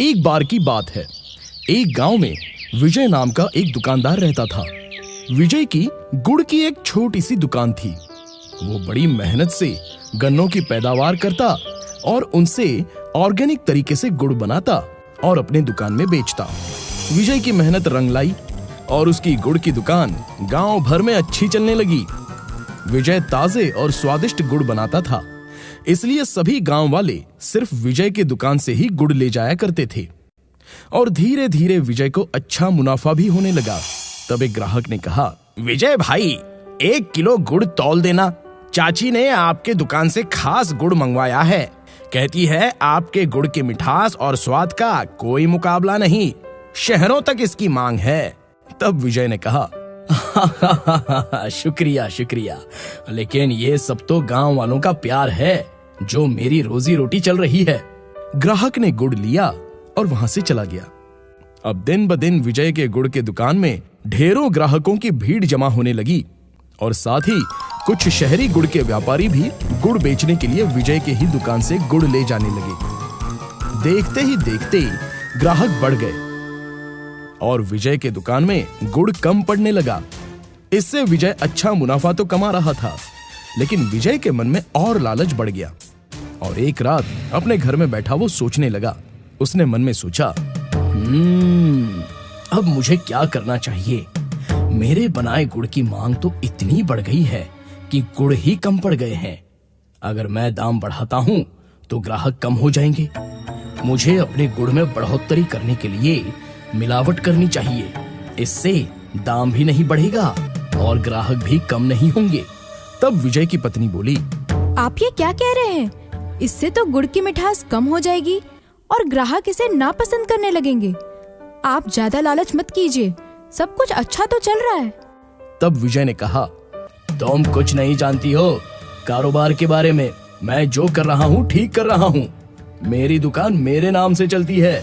एक बार की बात है, एक गांव में विजय नाम का एक दुकानदार रहता था। विजय की गुड़ की एक छोटी सी दुकान थी। वो बड़ी मेहनत से गन्नों की पैदावार करता और उनसे ऑर्गेनिक तरीके से गुड़ बनाता और अपने दुकान में बेचता। विजय की मेहनत रंग लाई और उसकी गुड़ की दुकान गांव भर में अच्छी चलने लगी। विजय ताजे और स्वादिष्ट गुड़ बनाता था, इसलिए सभी गांव वाले सिर्फ विजय की दुकान से ही गुड़ ले जाया करते थे और धीरे धीरे विजय को अच्छा मुनाफा भी होने लगा। तब एक ग्राहक ने कहा, विजय भाई 1 किलो गुड़ तौल देना, चाची ने आपके दुकान से खास गुड़ मंगवाया है। कहती है आपके गुड़ की मिठास और स्वाद का कोई मुकाबला नहीं, शहरों तक इसकी मांग है। तब विजय ने कहा, शुक्रिया शुक्रिया, लेकिन ये सब तो गांव वालों का प्यार है जो मेरी रोजी रोटी चल रही है। ग्राहक ने गुड़ लिया और वहां से चला गया। अब दिन ब दिन विजय के गुड़ के दुकान में ढेरों ग्राहकों की भीड़ जमा होने लगी और साथ ही कुछ शहरी गुड़ के व्यापारी भी गुड़ बेचने के लिए विजय के ही दुकान से गुड़ ले जाने लगे। देखते ही देखते ग्राहक बढ़ गए और विजय के दुकान में गुड़ कम पड़ने लगा। इससे विजय अच्छा मुनाफा तो कमा रहा था, लेकिन विजय के मन में और लालच बढ़ गया और एक रात अपने घर में बैठा वो सोचने लगा। उसने मन में सोचा, अब मुझे क्या करना चाहिए? मेरे बनाए गुड़ की मांग तो इतनी बढ़ गई है कि गुड़ ही कम पड़ गए हैं। अगर मैं दाम बढ़ाता हूँ तो ग्राहक कम हो जाएंगे। मुझे अपने गुड़ में बढ़ोतरी करने के लिए मिलावट करनी चाहिए, इससे दाम भी नहीं बढ़ेगा और ग्राहक भी कम नहीं होंगे। तब विजय की पत्नी बोली, आप ये क्या कह रहे हैं? इससे तो गुड़ की मिठास कम हो जाएगी और ग्राहक इसे नापसंद करने लगेंगे। आप ज्यादा लालच मत कीजिए, सब कुछ अच्छा तो चल रहा है। तब विजय ने कहा, तुम कुछ नहीं जानती हो कारोबार के बारे में। मैं जो कर रहा हूँ ठीक कर रहा हूँ। मेरी दुकान मेरे नाम से चलती है।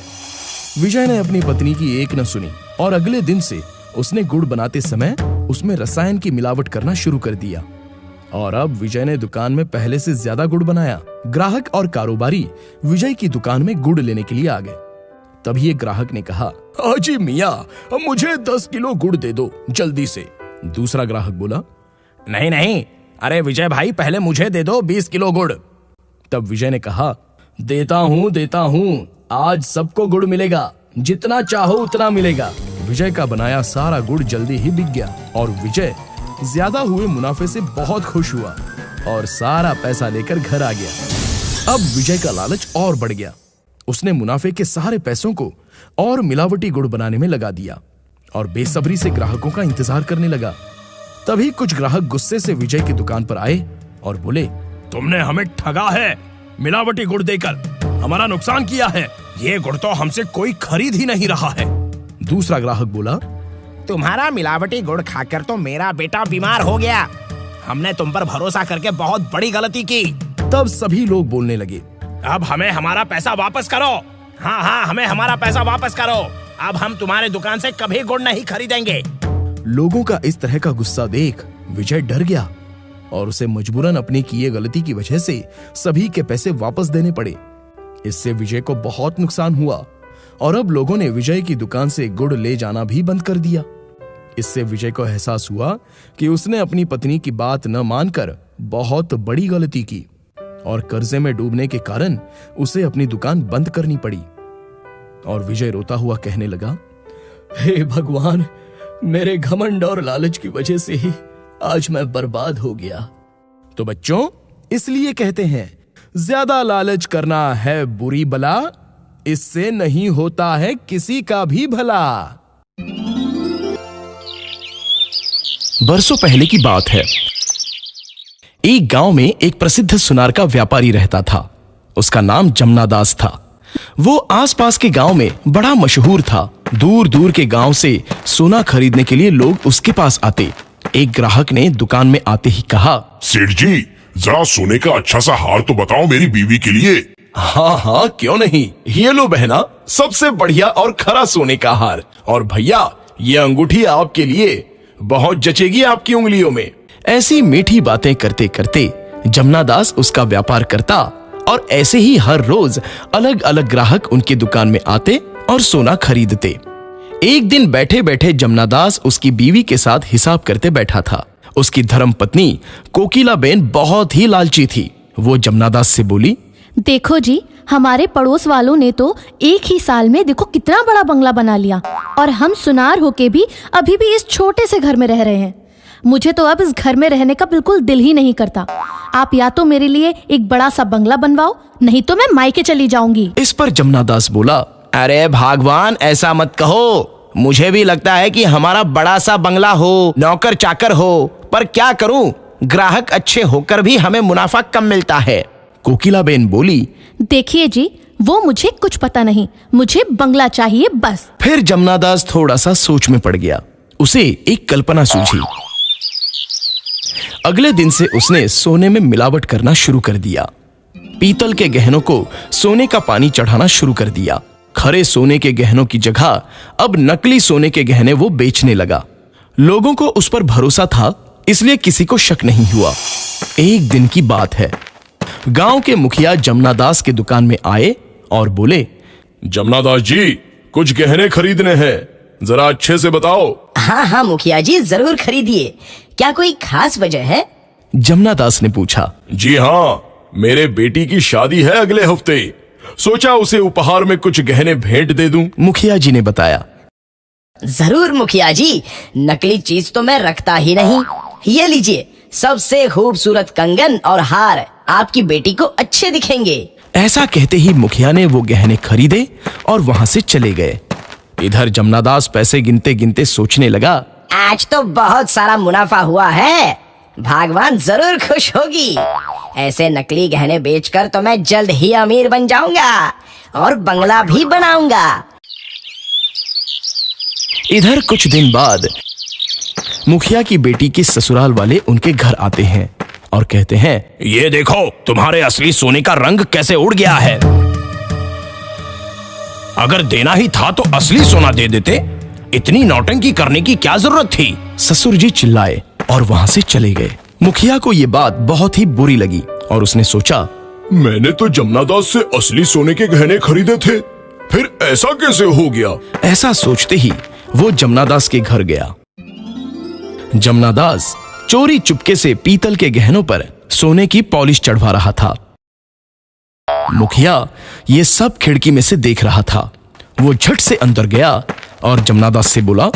विजय ने अपनी पत्नी की एक न सुनी और अगले दिन से उसने गुड़ बनाते समय उसमें रसायन की मिलावट करना शुरू कर दिया और अब विजय ने दुकान में पहले से ज्यादा गुड़ बनाया। ग्राहक और कारोबारी विजय की दुकान में गुड़ लेने के लिए आ गए। तभी एक ग्राहक ने कहा, हाजी मियाँ, मुझे 10 किलो गुड़ दे दो जल्दी से। दूसरा ग्राहक बोला, नहीं नहीं, अरे विजय भाई पहले मुझे दे दो 20 किलो गुड़। तब विजय ने कहा, देता हूँ, आज सबको गुड़ मिलेगा, जितना चाहो उतना मिलेगा। विजय का बनाया सारा गुड़ जल्दी ही बिक गया और विजय ज्यादा हुए मुनाफे से बहुत खुश हुआ और सारा पैसा लेकर घर आ गया। अब विजय का लालच और बढ़ गया। उसने मुनाफे के सारे पैसों को और मिलावटी गुड़ बनाने में लगा दिया और बेसब्री से ग्राहकों का इंतजार करने लगा। तभी कुछ ग्राहक गुस्से से विजय की दुकान पर आए और बोले, तुमने हमें ठगा है, मिलावटी गुड़ देकर हमारा नुकसान किया है। ये गुड़ तो हमसे कोई खरीद ही नहीं रहा है। दूसरा ग्राहक बोला, तुम्हारा मिलावटी गुड़ खाकर तो मेरा बेटा बीमार हो गया। हमने तुम पर भरोसा करके बहुत बड़ी गलती की। तब सभी लोग बोलने लगे, अब हमें हमारा पैसा वापस करो। हाँ, हमें हमारा पैसा वापस करो। अब हम तुम्हारे दुकान से कभी गुड़ नहीं खरीदेंगे। लोगों का इस तरह का गुस्सा देख विजय डर गया और उसे मजबूरन अपनी किए गलती की वजह से सभी के पैसे वापस देने पड़े। इससे विजय को बहुत नुकसान हुआ और अब लोगों ने विजय की दुकान से गुड़ ले जाना भी बंद कर दिया। इससे विजय को एहसास हुआ कि उसने अपनी पत्नी की बात न मानकर बहुत बड़ी गलती की और कर्जे में डूबने के कारण उसे अपनी दुकान बंद करनी पड़ी। और विजय रोता हुआ कहने लगा, हे भगवान, मेरे घमंड और लालच की वजह से ही आज मैं बर्बाद हो गया। तो बच्चों, इसलिए कहते हैं, ज्यादा लालच करना है बुरी बला, इससे नहीं होता है किसी का भी भला। बरसों पहले की बात है। एक गांव में एक प्रसिद्ध सुनार का व्यापारी रहता था। उसका नाम जमना दास था। वो आसपास के गांव में बड़ा मशहूर था। दूर दूर के गांव से सोना खरीदने के लिए लोग उसके पास आते। एक ग्राहक ने दुकान में आते ही कहा, सेठ जी, जरा सोने का अच्छा सा हार तो बताओ मेरी बीवी के लिए। हाँ, क्यों नहीं, ये लो बहना, सबसे बढ़िया और खरा सोने का हार। और भैया, ये अंगूठी आपके लिए, बहुत जचेगी आपकी उंगलियों में। ऐसी मीठी बातें करते करते जमना दास उसका व्यापार करता और ऐसे ही हर रोज अलग अलग ग्राहक उनकी दुकान में आते और सोना खरीदते। एक दिन बैठे बैठे जमनादास उसकी बीवी के साथ हिसाब करते बैठा था। उसकी धर्मपत्नी कोकिलाबेन बहुत ही लालची थी। वो जमनादास से बोली, देखो जी, हमारे पड़ोस वालों ने तो एक ही साल में देखो कितना बड़ा बंगला बना लिया, और हम सुनार होके भी अभी भी इस छोटे से घर में रह रहे हैं। मुझे तो अब इस घर में रहने का बिल्कुल दिल ही नहीं करता। आप या तो मेरे लिए एक बड़ा सा बंगला बनवाओ, नहीं तो मैं मायके चली जाऊंगी। इस पर जमनादास बोला, अरे भगवान, ऐसा मत कहो। मुझे भी लगता है कि हमारा बड़ा सा बंगला हो, नौकर चाकर हो, पर क्या करूं, ग्राहक अच्छे होकर भी हमें मुनाफा कम मिलता है। कोकिलाबेन बोली, देखिए जी, वो मुझे कुछ पता नहीं, मुझे बंगला चाहिए बस। फिर जमनादास थोड़ा सा सोच में पड़ गया। उसे एक कल्पना सूझी। अगले दिन से उसने सोने में मिलावट करना शुरू कर दिया। पीतल के गहनों को सोने का पानी चढ़ाना शुरू कर दिया। खरे सोने के गहनों की जगह अब नकली सोने के गहने वो बेचने लगा। लोगों को उस पर भरोसा था, इसलिए किसी को शक नहीं हुआ। एक दिन की बात है, गांव के मुखिया जमनादास के दुकान में आए और बोले, जमनादास जी, कुछ गहने खरीदने हैं, जरा अच्छे से बताओ। हाँ हाँ मुखिया जी, जरूर खरीदिए। क्या कोई खास वजह है? जमनादास ने पूछा। जी हाँ, मेरे बेटी की शादी है अगले हफ्ते, सोचा उसे उपहार में कुछ गहने भेंट दे दूं। मुखिया जी ने बताया। जरूर मुखिया जी, नकली चीज तो मैं रखता ही नहीं। ये लीजिए, सबसे खूबसूरत कंगन और हार आपकी बेटी को अच्छे दिखेंगे। ऐसा कहते ही मुखिया ने वो गहने खरीदे और वहां से चले गए। इधर जमनादास पैसे गिनते गिनते सोचने लगा, आज तो बहुत सारा मुनाफा हुआ है, भगवान जरूर खुश होगी। ऐसे नकली गहने बेचकर तो मैं जल्द ही अमीर बन जाऊंगा और बंगला भी बनाऊंगा। इधर कुछ दिन बाद मुखिया की बेटी के ससुराल वाले उनके घर आते हैं और कहते हैं, ये देखो, तुम्हारे असली सोने का रंग कैसे उड़ गया है। अगर देना ही था तो असली सोना दे देते, इतनी नौटंकी करने की क्या जरूरत थी। ससुर जी चिल्लाए और वहां से चले गए। मुखिया को ये बात बहुत ही बुरी लगी और उसने सोचा, मैंने तो जमनादास से असली सोने के गहने खरीदे थे, फिर ऐसा कैसे हो गया। ऐसा सोचते ही वो जमनादास के घर गया। जमनादास चोरी चुपके से पीतल के गहनों पर सोने की पॉलिश चढ़वा रहा था। मुखिया ये सब खिड़की में से देख रहा था। वो झट से अंदर गया और जमनादास से बोला,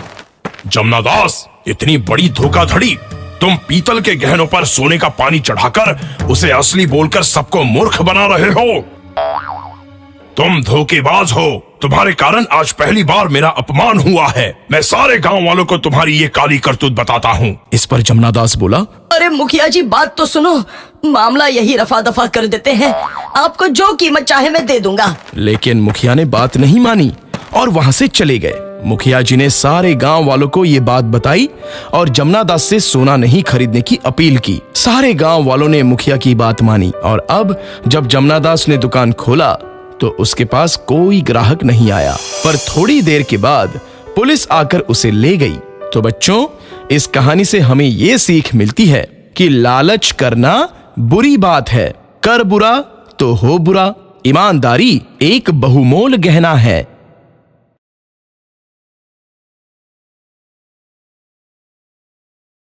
जमनादास, इतनी बड़ी धोखाधड़ी, तुम पीतल के गहनों पर सोने का पानी चढ़ाकर उसे असली बोलकर सबको मूर्ख बना रहे हो। तुम धोखेबाज हो। तुम्हारे कारण आज पहली बार मेरा अपमान हुआ है। मैं सारे गांव वालों को तुम्हारी ये काली करतूत बताता हूँ। इस पर जमनादास बोला, अरे मुखिया जी, बात तो सुनो, मामला यही रफा दफा कर देते हैं। आपको जो कीमत चाहे मैं दे दूंगा। लेकिन मुखिया ने बात नहीं मानी और वहां से चले गए। मुखिया जी ने सारे गांव वालों को ये बात बताई और जमनादास से सोना नहीं खरीदने की अपील की। सारे गांव वालों ने मुखिया की बात मानी और अब जब जमनादास ने दुकान खोला तो उसके पास कोई ग्राहक नहीं आया। पर थोड़ी देर के बाद पुलिस आकर उसे ले गई। तो बच्चों, इस कहानी से हमें ये सीख मिलती है कि लालच करना बुरी बात है। कर बुरा तो हो बुरा। ईमानदारी एक बहुमोल गहना है।